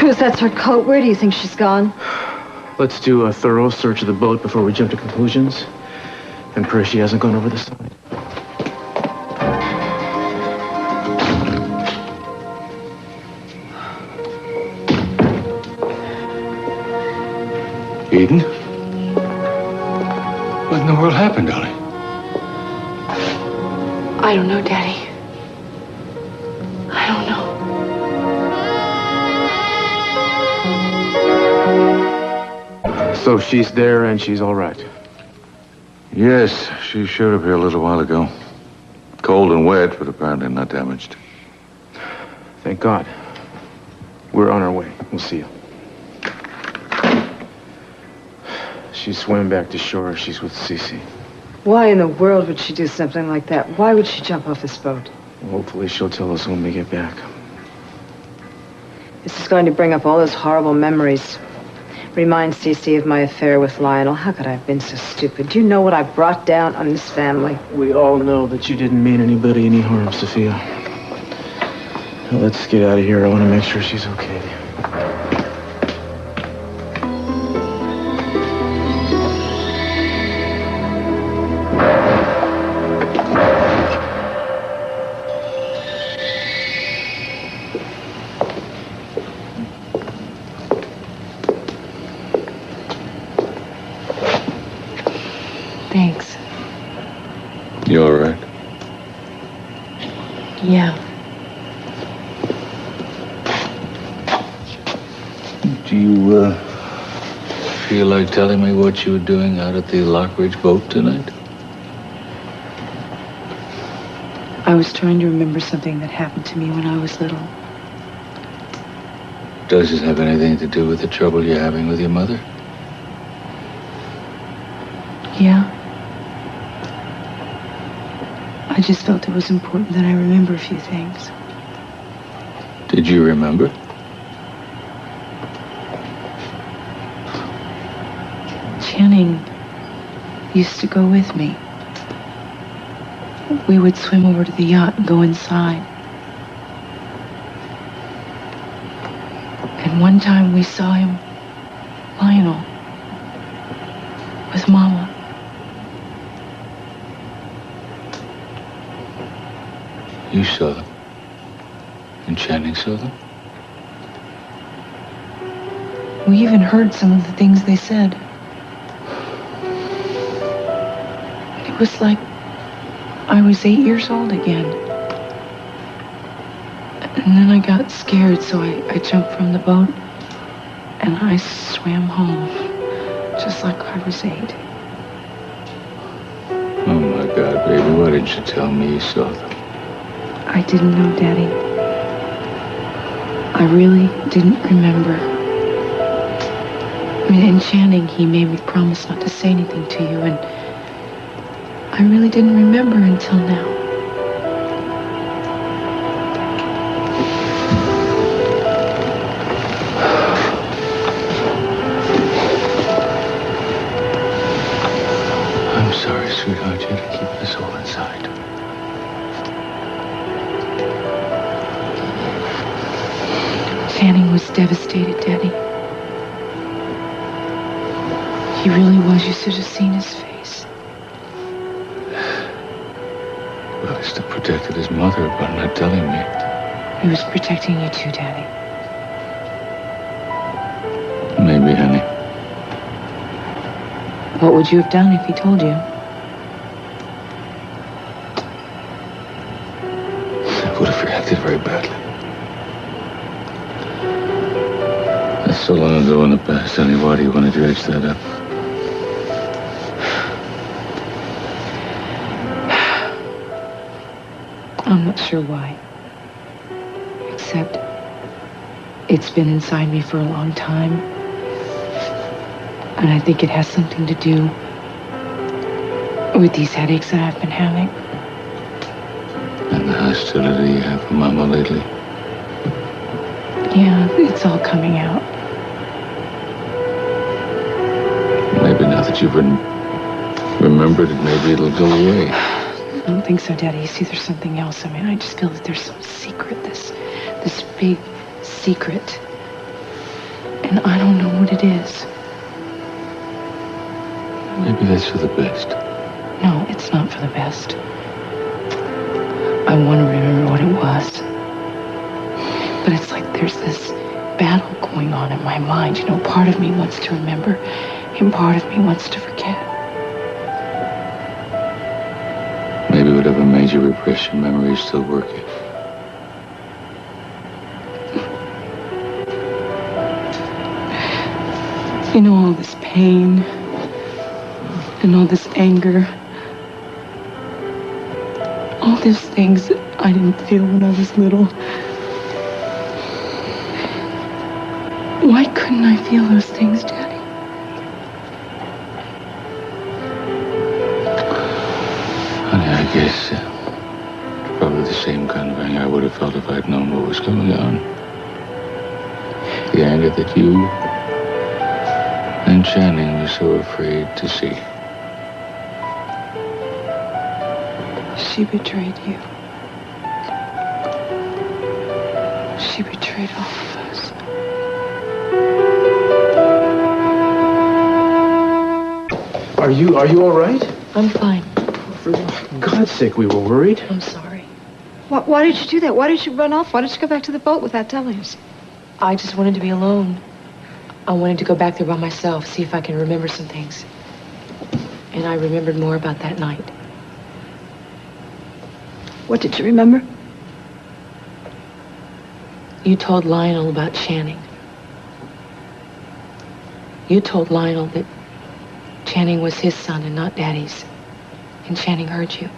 Cruz, that's her coat. Where do you think she's gone? Let's do a thorough search of the boat before we jump to conclusions. And pray she hasn't gone over the side. Eden? What in the world happened, darling? I don't know, Daddy. I don't know. So she's there and she's all right. Yes, she showed up here a little while ago. Cold and wet, but apparently not damaged. Thank God. We're on our way. We'll see you. She swam back to shore. She's with Cece. Why in the world would she do something like that? Why would she jump off this boat? Well, hopefully she'll tell us when we get back. This is going to bring up all those horrible memories. Remind Cece of my affair with Lionel. How could I have been so stupid? Do you know what I brought down on this family? We all know that you didn't mean anybody any harm, Sophia. Now let's get out of here. I want to make sure she's okay. Thanks. You all right? Yeah. Do you, feel like telling me what you were doing out at the Lockridge boat tonight? I was trying to remember something that happened to me when I was little. Does it have anything to do with the trouble you're having with your mother? Yeah. I just felt it was important that I remember a few things. Did you remember? Channing used to go with me. We would swim over to the yacht and go inside. And one time we saw him, Lionel, with Mama. You saw them. And Channing saw them? We even heard some of the things they said. It was like I was 8 years old again. And then I got scared, so I jumped from the boat and I swam home, just like I was 8. Oh my God, baby, why didn't you tell me you saw them? I didn't know, Daddy. I really didn't remember. I mean, in Channing, he made me promise not to say anything to you, and I really didn't remember until now. I'm sorry, sweetheart. You had to keep this all inside. Channing was devastated, Daddy. He really was. You should have seen his face. Well, he still protected his mother by not telling me. He was protecting you too, Daddy. Maybe, honey. What would you have done if he told you? I would have reacted very badly. That's so long ago in the past, honey. Why do you want to dredge that up? I'm not sure why. Except it's been inside me for a long time. And I think it has something to do with these headaches that I've been having. And the hostility you have for Mama lately. Yeah, it's all coming out. Maybe now that you've remembered it, maybe it'll go away. I don't think so, Daddy. You see, there's something else. I mean, I just feel that there's some secret, this big secret And I don't know what it is. Maybe that's for the best. No, it's not for the best. I want to remember what it was. But it's like there's this battle going on in my mind. You know, part of me wants to remember, and part of me wants to forget. Maybe whatever major repression memory is still working. You know, all this pain and all this anger. All these things that I didn't feel when I was little. Why couldn't I feel those things, Daddy? Honey, I guess probably the same kind of anger I would have felt if I'd known what was going on. The anger that you and Channing were so afraid to see. She betrayed you. She betrayed all of us. Are you all right? I'm fine. For God's sake, we were worried. I'm sorry. Why did you do that? Why did you run off? Why did you go back to the boat without telling us? I just wanted to be alone. I wanted to go back there by myself, see if I can remember some things. And I remembered more about that night. What did you remember? You told Lionel about Channing. You told Lionel that Channing was his son and not Daddy's. And Channing heard you.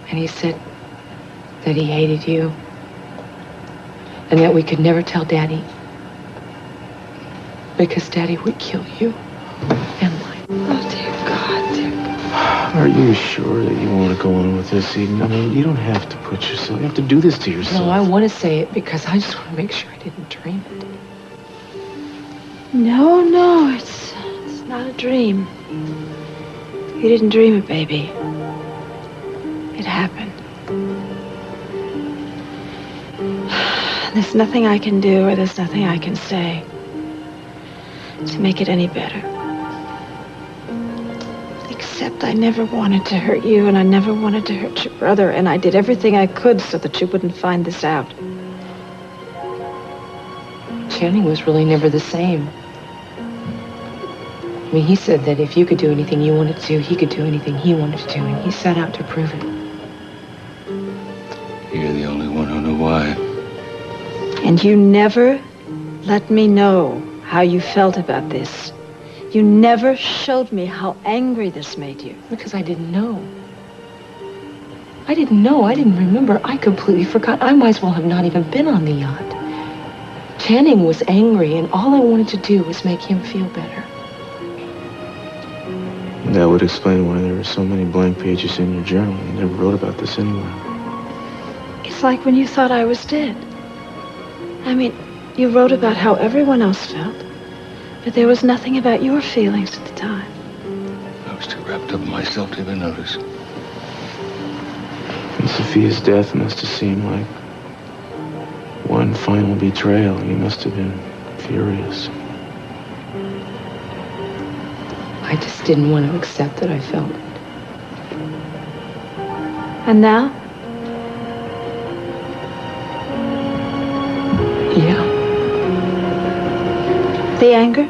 And he said that he hated you. And that we could never tell Daddy. Because Daddy would kill you and Lionel. Oh, dear God, dear God. Are you sure that you want to go on with this, Eden? I mean, you don't have to put yourself... You have to do this to yourself. No, I want to say it because I just want to make sure I didn't dream it. No, it's not a dream. You didn't dream it, baby. It happened. There's nothing I can do or there's nothing I can say to make it any better. Except I never wanted to hurt you and I never wanted to hurt your brother, and I did everything I could so that you wouldn't find this out. Channing was really never the same. I mean, he said that if you could do anything you wanted to do, he could do anything he wanted to do, and he set out to prove it. You're the only one who knew why. And you never let me know how you felt about this. You never showed me how angry this made you. Because I didn't know. I didn't know. I didn't remember. I completely forgot. I might as well have not even been on the yacht. Channing was angry, and all I wanted to do was make him feel better. That would explain why there were so many blank pages in your journal. You never wrote about this anywhere. It's like when you thought I was dead. I mean, you wrote about how everyone else felt, but there was nothing about your feelings at the time. I was too wrapped up in myself to even notice. And Sophia's death must have seemed like one final betrayal. You must have been furious. I just didn't want to accept that I felt it. And now? Yeah. The anger?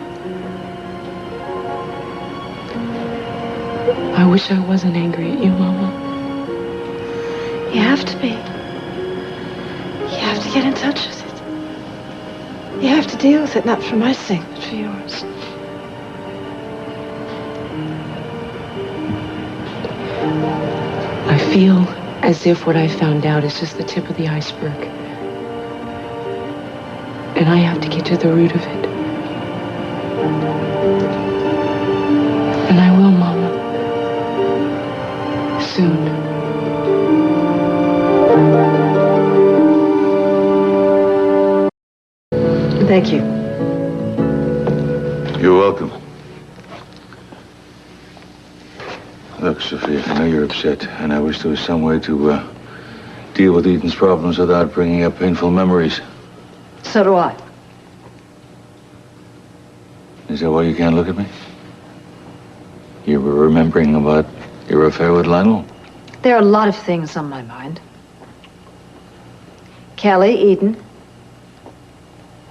I wish I wasn't angry at you, Mama. You have to be. You have to get in touch with it. You have to deal with it, not for my sake, but for yours. I feel as if what I found out is just the tip of the iceberg. And I have to get to the root of it. And I will, Mama. Soon. Thank you. You're welcome. Look, Sophia, I know you're upset, and I wish there was some way to deal with Eden's problems without bringing up painful memories. So do I. Is that why you can't look at me? You were remembering about your affair with Lionel? There are a lot of things on my mind. Kelly, Eden,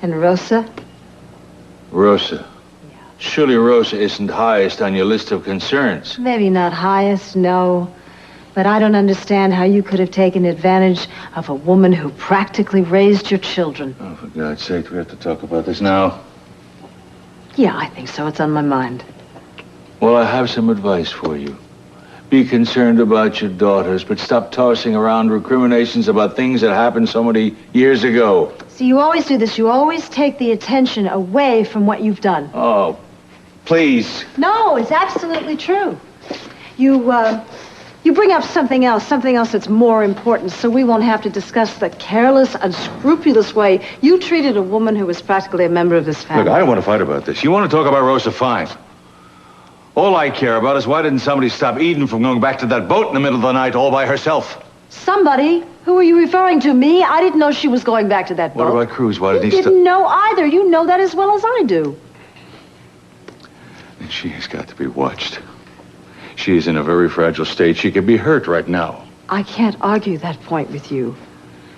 and Rosa. Rosa. Surely Rosa isn't highest on your list of concerns. Maybe not highest, no. But I don't understand how you could have taken advantage of a woman who practically raised your children. Oh, for God's sake, we have to talk about this now. Yeah, I think so. It's on my mind. Well, I have some advice for you. Be concerned about your daughters, but stop tossing around recriminations about things that happened so many years ago. See, you always do this. You always take the attention away from what you've done. Oh, please. No, it's absolutely true. You bring up something else that's more important, so we won't have to discuss the careless, unscrupulous way you treated a woman who was practically a member of this family. Look, I don't want to fight about this. You want to talk about Rosa, fine. All I care about is why didn't somebody stop Eden from going back to that boat in the middle of the night all by herself? Somebody? Who are you referring to? Me? I didn't know she was going back to that boat. What about Cruz? Why did he stop? You didn't know either. You know that as well as I do. And she has got to be watched. She is in a very fragile state. She could be hurt right now. I can't argue that point with you.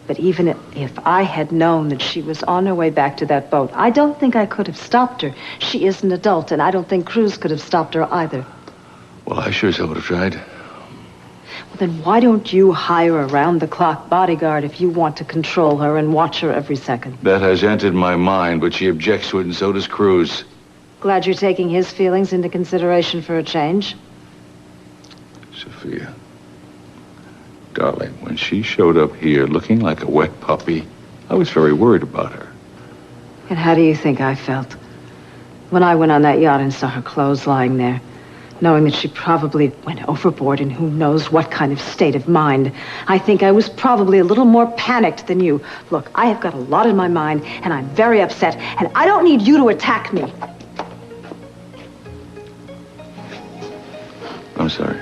But even if I had known that she was on her way back to that boat, I don't think I could have stopped her. She is an adult, and I don't think Cruz could have stopped her either. Well, I sure as hell would have tried. Well, then why don't you hire a round-the-clock bodyguard if you want to control her and watch her every second? That has entered my mind, but she objects to it, and so does Cruz. Glad you're taking his feelings into consideration for a change. Sophia, darling, when she showed up here looking like a wet puppy, I was very worried about her. And how do you think I felt when I went on that yacht and saw her clothes lying there, knowing that she probably went overboard in who knows what kind of state of mind? I think I was probably a little more panicked than you. Look, I have got a lot in my mind, and I'm very upset, and I don't need you to attack me. I'm sorry.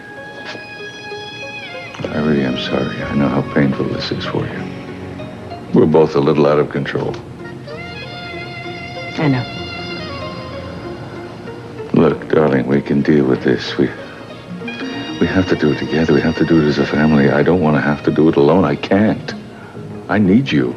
I really am sorry. I know how painful this is for you. We're both a little out of control. I know. Look, darling, we can deal with this. We have to do it together. We have to do it as a family. I don't want to have to do it alone. I can't. I need you.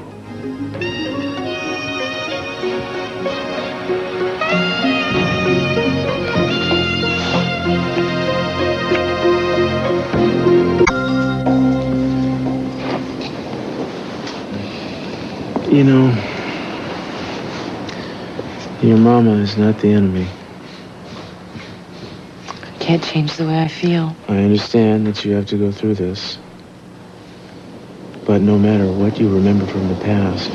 You know, your mama is not the enemy. I can't change the way I feel. I understand that you have to go through this. But no matter what you remember from the past,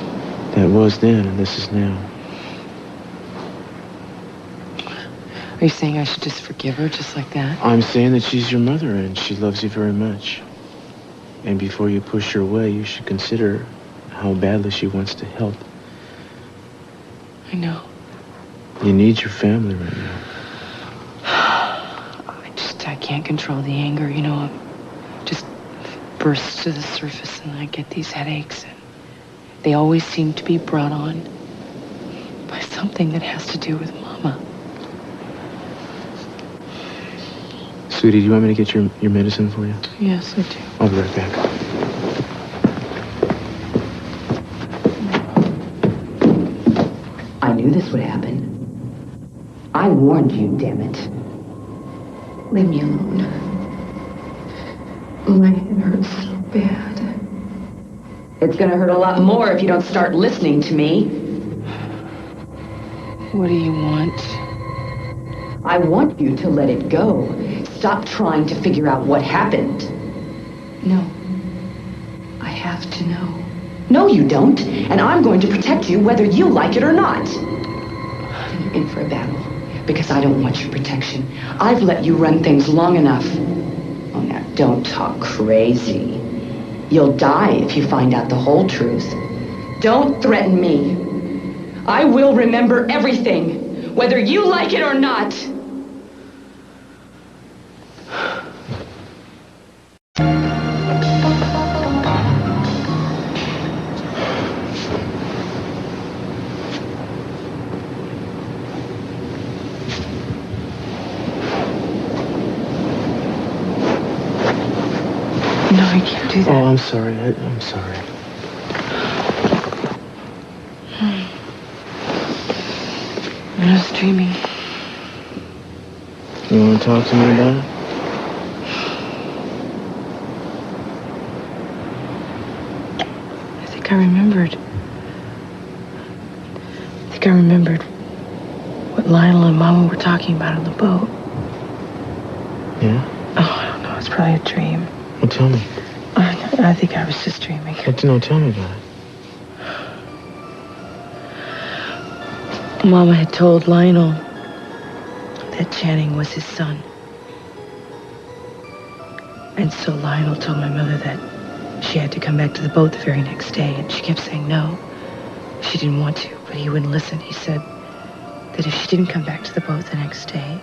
that was then and this is now. Are you saying I should just forgive her just like that? I'm saying that she's your mother and she loves you very much. And before you push her away, you should consider how badly she wants to help. I know. You need your family right now. I can't control the anger, you know. It just bursts to the surface and I get these headaches. And they always seem to be brought on by something that has to do with Mama. Sweetie, do you want me to get your medicine for you? Yes, I do. I'll be right back. I knew this would happen. I warned you, damn it. Leave me alone. My head hurts so bad. It's gonna hurt a lot more if you don't start listening to me. What do you want? I want you to let it go. Stop trying to figure out what happened. No. I have to know. No, you don't. And I'm going to protect you whether you like it or not. Then you're in for a battle. Because I don't want your protection. I've let you run things long enough. Oh, now, don't talk crazy. You'll die if you find out the whole truth. Don't threaten me. I will remember everything, whether you like it or not. do that. Oh, I'm sorry. I'm sorry. I was dreaming. You want to talk to me about it? I think I remembered what Lionel and Mama were talking about on the boat. Yeah? Oh, I don't know. It's probably a dream. Well, tell me. I think I was just dreaming. No, tell me about it. Mama had told Lionel that Channing was his son. And so Lionel told my mother that she had to come back to the boat the very next day, and she kept saying no. She didn't want to, but he wouldn't listen. He said that if she didn't come back to the boat the next day,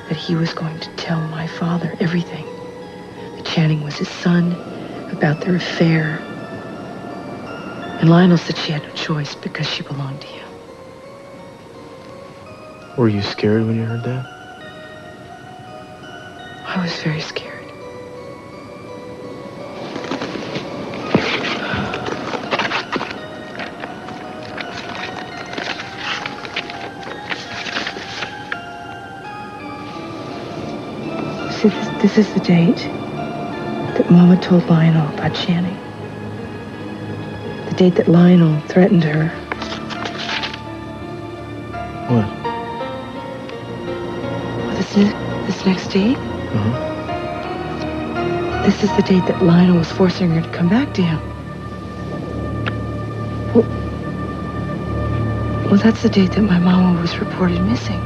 that he was going to tell my father everything. That Channing was his son, about their affair. And Lionel said she had no choice because she belonged to him. Were you scared when you heard that? I was very scared. See, this is the date that Mama told Lionel about Channing. The date that Lionel threatened her. What? Well, this next date? Uh-huh. This is the date that Lionel was forcing her to come back to him. Well, that's the date that my mama was reported missing.